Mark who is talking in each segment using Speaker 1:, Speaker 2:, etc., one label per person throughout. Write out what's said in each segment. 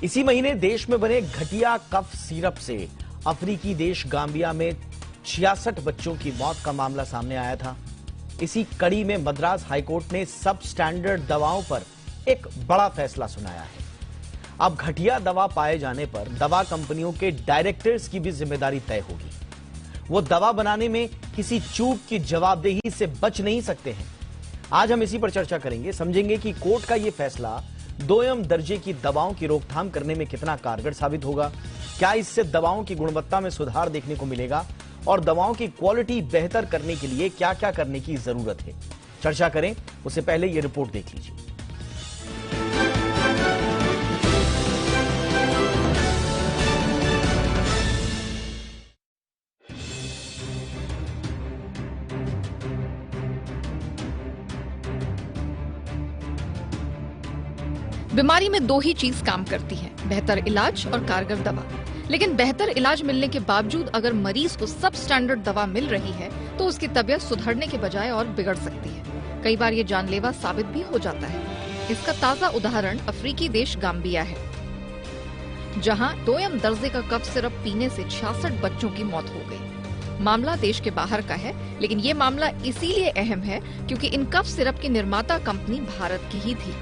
Speaker 1: इसी महीने देश में बने घटिया कफ सिरप से अफ्रीकी देश गाम्बिया में 66 बच्चों की मौत का मामला सामने आया था। इसी कड़ी में मद्रास हाईकोर्ट ने सब स्टैंडर्ड दवाओं पर एक बड़ा फैसला सुनाया है। अब घटिया दवा पाए जाने पर दवा कंपनियों के डायरेक्टर्स की भी जिम्मेदारी तय होगी। वो दवा बनाने में किसी चूक की जवाबदेही से बच नहीं सकते हैं। आज हम इसी पर चर्चा करेंगे, समझेंगे कि कोर्ट का ये फैसला 2M दर्जे की दवाओं की रोकथाम करने में कितना कारगर साबित होगा। क्या इससे दवाओं की गुणवत्ता में सुधार देखने को मिलेगा और दवाओं की क्वालिटी बेहतर करने के लिए क्या क्या करने की जरूरत है। चर्चा करें उससे पहले ये रिपोर्ट देख लीजिए।
Speaker 2: बीमारी में दो ही चीज काम करती है, बेहतर इलाज और कारगर दवा। लेकिन बेहतर इलाज मिलने के बावजूद अगर मरीज को सब स्टैंडर्ड दवा मिल रही है तो उसकी तबीयत सुधरने के बजाय और बिगड़ सकती है। कई बार ये जानलेवा साबित भी हो जाता है। इसका ताजा उदाहरण अफ्रीकी देश गाम्बिया है, जहां 2M दर्जे का कफ सिरप पीने से 66 बच्चों की मौत हो गई। मामला देश के बाहर का है, लेकिन ये मामला इसीलिए अहम है क्योंकि इन कफ सिरप की निर्माता कंपनी भारत की ही थी।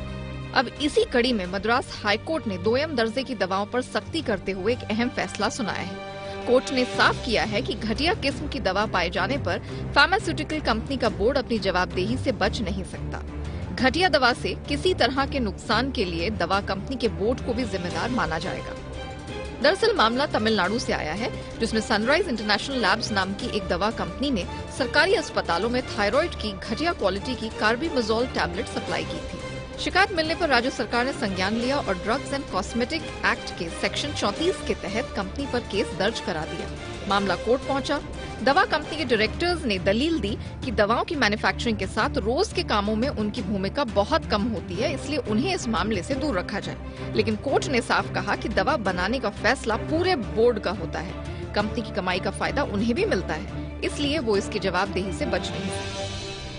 Speaker 2: अब इसी कड़ी में मद्रास हाईकोर्ट ने 2M दर्जे की दवाओं पर सख्ती करते हुए एक अहम फैसला सुनाया है। कोर्ट ने साफ किया है कि घटिया किस्म की दवा पाए जाने पर फार्मास्यूटिकल कंपनी का बोर्ड अपनी जवाबदेही से बच नहीं सकता। घटिया दवा से किसी तरह के नुकसान के लिए दवा कंपनी के बोर्ड को भी जिम्मेदार माना जाएगा। दरअसल मामला तमिलनाडु से आया है, जिसमें सनराइज इंटरनेशनल लैब्स नाम की एक दवा कंपनी ने सरकारी अस्पतालों में थायराइड की घटिया क्वालिटी की कार्बिमोजोल टैबलेट सप्लाई की थी। शिकायत मिलने पर राज्य सरकार ने संज्ञान लिया और ड्रग्स एंड कॉस्मेटिक एक्ट के सेक्शन 34 के तहत कंपनी पर केस दर्ज करा दिया। मामला कोर्ट पहुंचा। दवा कंपनी के डायरेक्टर्स ने दलील दी कि दवाओं की मैन्युफैक्चरिंग के साथ रोज के कामों में उनकी भूमिका बहुत कम होती है, इसलिए उन्हें इस मामले से दूर रखा जाए। लेकिन कोर्ट ने साफ कहा कि दवा बनाने का फैसला पूरे बोर्ड का होता है। कंपनी की कमाई का फायदा उन्हें भी मिलता है, इसलिए वो इसकी जवाबदेही से बच नहीं सकते।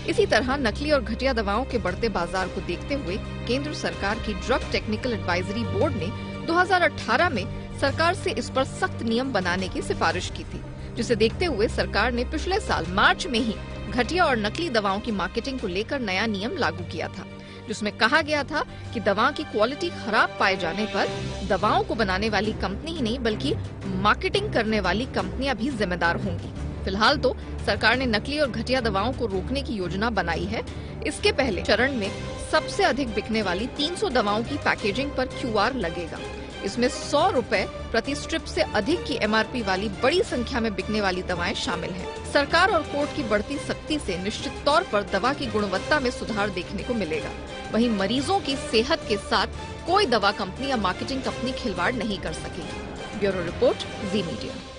Speaker 2: इसी तरह नकली और घटिया दवाओं के बढ़ते बाजार को देखते हुए केंद्र सरकार की ड्रग टेक्निकल एडवाइजरी बोर्ड ने 2018 में सरकार से इस पर सख्त नियम बनाने की सिफारिश की थी, जिसे देखते हुए सरकार ने पिछले साल मार्च में ही घटिया और नकली दवाओं की मार्केटिंग को लेकर नया नियम लागू किया था, जिसमें कहा गया था कि दवा की क्वालिटी खराब पाए जाने पर दवाओं को बनाने वाली कंपनी ही नहीं बल्कि मार्केटिंग करने वाली कंपनियां भी जिम्मेदार होंगी। फिलहाल तो सरकार ने नकली और घटिया दवाओं को रोकने की योजना बनाई है। इसके पहले चरण में सबसे अधिक बिकने वाली 300 दवाओं की पैकेजिंग पर QR लगेगा। इसमें 100 रुपए प्रति स्ट्रिप से अधिक की MRP वाली बड़ी संख्या में बिकने वाली दवाएं शामिल हैं। सरकार और कोर्ट की बढ़ती सख्ती से निश्चित तौर पर दवा की गुणवत्ता में सुधार देखने को मिलेगा। वहीं मरीजों की सेहत के साथ कोई दवा कंपनी या मार्केटिंग कंपनी खिलवाड़ नहीं कर सकेगी। ब्यूरो रिपोर्ट, जी मीडिया।